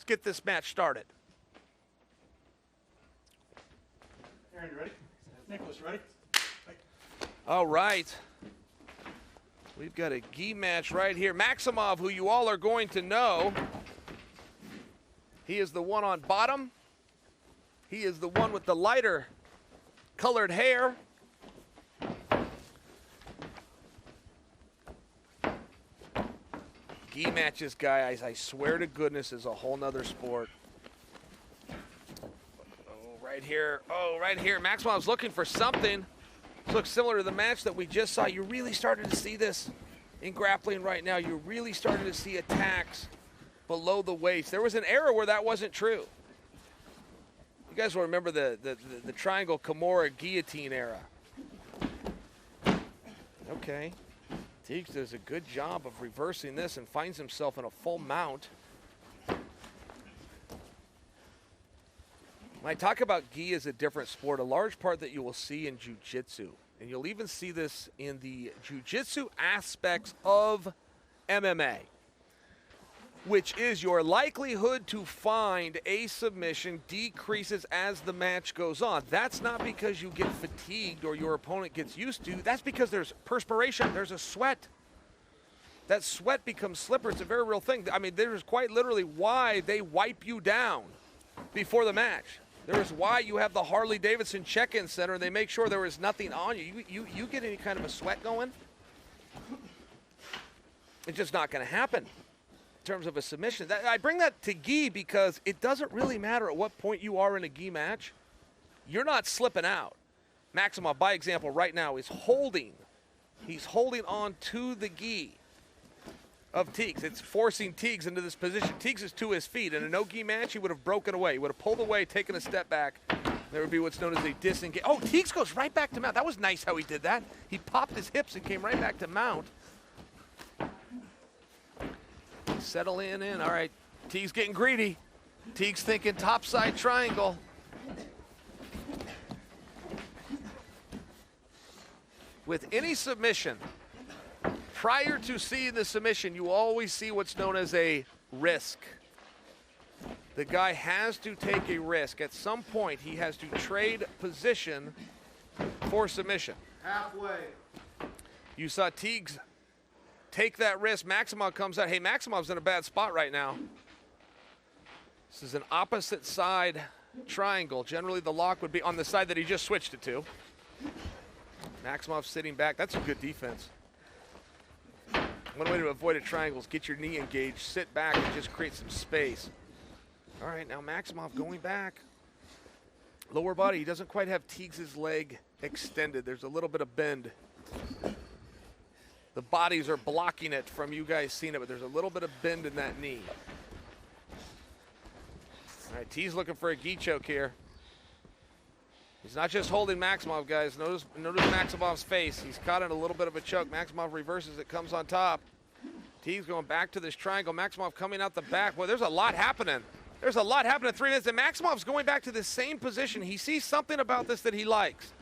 Let's get this match started. Aaron, you ready? Nicholas, ready? All right. We've got a gi match right here. Maximov, who you all are going to know. He is the one on bottom. He is the one with the lighter colored hair. Gi matches, guys, I swear to goodness, is a whole nother sport. Right here. Oh, right here. Maximov's looking for something. This looks similar to the match that we just saw. You're really starting to see this in grappling right now. You're really starting to see attacks below the waist. There was an era where that wasn't true. You guys will remember the triangle Kimura guillotine era. Okay. Tiegs does a good job of reversing this and finds himself in a full mount. When I talk about gi as a different sport, a large part that you will see in jiu-jitsu, and you'll even see this in the jiu-jitsu aspects of MMA, which is your likelihood to find a submission decreases as the match goes on. That's not because you get fatigued or your opponent gets used to. That's because there's perspiration, there's a sweat. That sweat becomes slippery. It's a very real thing. I mean, there's quite literally why they wipe you down before the match. There's why you have the Harley-Davidson check-in center and they make sure there is nothing on you. You get any kind of a sweat going, it's just not going to happen in terms of a submission. I bring that to gi because it doesn't really matter at what point you are in a gi match. You're not slipping out. Maximov, by example, right now is holding. He's holding on to the gi of Tiegs. It's forcing Tiegs into this position. Tiegs is to his feet. In a no-gi match, he would have broken away. He would have pulled away, taken a step back. There would be what's known as a disengage. Oh, Tiegs goes right back to mount. That was nice how he did that. He popped his hips and came right back to mount. Settle in. All right, Tiegs getting greedy. Tiegs thinking topside triangle. With any submission, prior to seeing the submission, you always see what's known as a risk. The guy has to take a risk. At some point, he has to trade position for submission. Halfway. You saw Tiegs take that risk. Maximov comes out. Hey, Maximov's in a bad spot right now. This is an opposite side triangle. Generally, the lock would be on the side that he just switched it to. Maximov sitting back. That's a good defense. One way to avoid a triangle is get your knee engaged, sit back, and just create some space. All right, now Maximov going back. Lower body, he doesn't quite have Tiegs' leg extended. There's a little bit of bend. The bodies are blocking it from you guys seeing it, but there's a little bit of bend in that knee. All right, Tiegs looking for a gi choke here. He's not just holding Maximov, guys. Notice Maximov's face. He's caught in a little bit of a choke. Maximov reverses it, comes on top. Tiegs going back to this triangle. Maximov coming out the back. Boy, there's a lot happening. There's a lot happening in 3 minutes, and Maximov's going back to the same position. He sees something about this that he likes.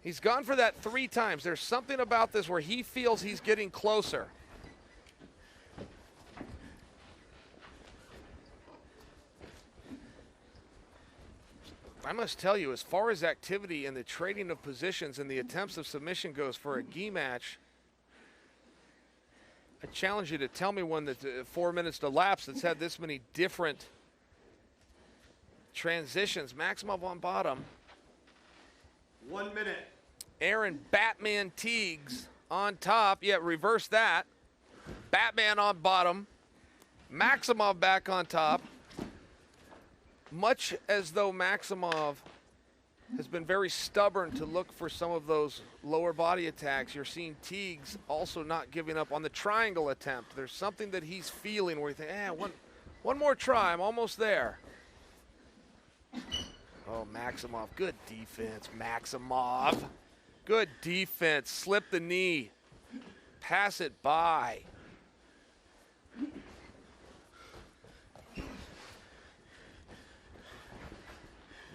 He's gone for that 3 times. There's something about this where he feels he's getting closer. I must tell you, as far as activity and the trading of positions and the attempts of submission goes for a gi match, I challenge you to tell me one that's 4 minutes to lapse that's had this many different transitions. Maximov on bottom. 1 minute. Aaron Batman Tiegs on top. Yeah, reverse that. Batman on bottom. Maximov back on top. Much as though Maximov has been very stubborn to look for some of those lower body attacks, you're seeing Tiegs also not giving up on the triangle attempt. There's something that he's feeling where you think, one more try, I'm almost there. Oh, Maximov, good defense, Maximov. Good defense, slip the knee, pass it by.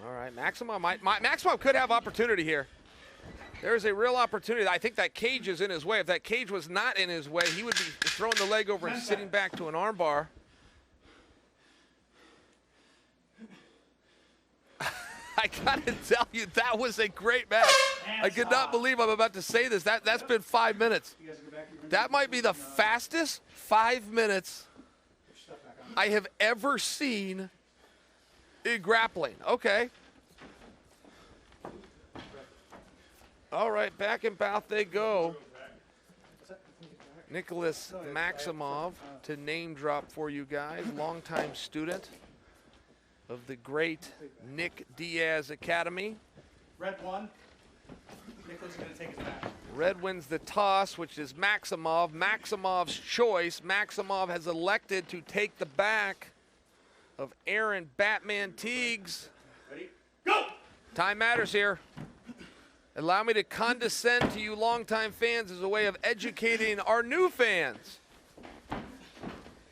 All right, Maximov could have opportunity here. There's a real opportunity. I think that cage is in his way. If that cage was not in his way, he would be throwing the leg over and sitting back to an armbar. I gotta tell you, that was a great match. I could not believe I'm about to say this. That's been 5 minutes. That might be the fastest 5 minutes I have ever seen in grappling. Okay. All right, back in bout they go. Nicholas Maximov, to name drop for you guys, longtime student of the great Nick Diaz Academy. Red one. Nicholas is going to take his back. Red wins the toss, which is Maximov. Maximov's choice. Maximov has elected to take the back of Aaron Batman Tiegs. Ready? Go! Time matters here. Allow me to condescend to you longtime fans as a way of educating our new fans.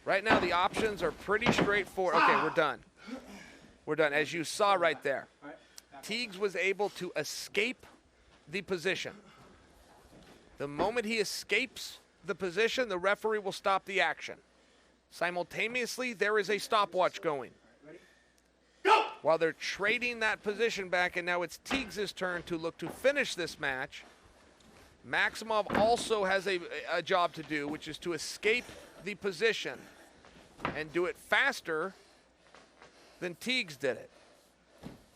Right now, the options are pretty straightforward. Okay, we're done. We're done. As you saw right there, Tiegs was able to escape the position. The moment he escapes the position, the referee will stop the action. Simultaneously, there is a stopwatch going. Go! While they're trading that position back, and now it's Tiegs' turn to look to finish this match. Maximov also has a job to do, which is to escape the position and do it faster than Tiegs did it.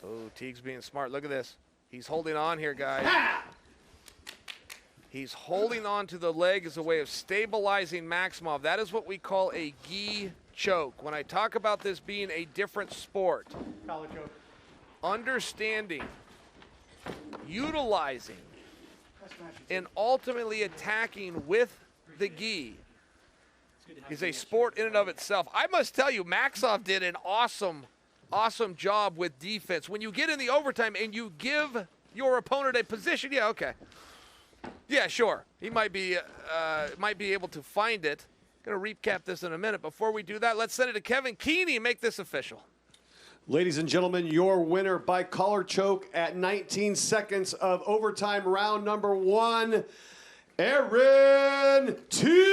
Oh, Tiegs being smart. Look at this. He's holding on here, guys. He's holding on to the leg as a way of stabilizing Maximov. That is what we call a gi choke. When I talk about this being a different sport, Collar choke. understanding, utilizing, and ultimately attacking with the gi is a sport in and of itself. I must tell you, Maximov did an awesome job with defense. When you get in the overtime and you give your opponent a position, yeah, okay. Yeah, sure. He might be able to find it. Going to recap this in a minute. Before we do that, let's send it to Kevin Keeney and make this official. Ladies and gentlemen, your winner by collar choke at 19 seconds of overtime round number 1, Aaron Tiegs.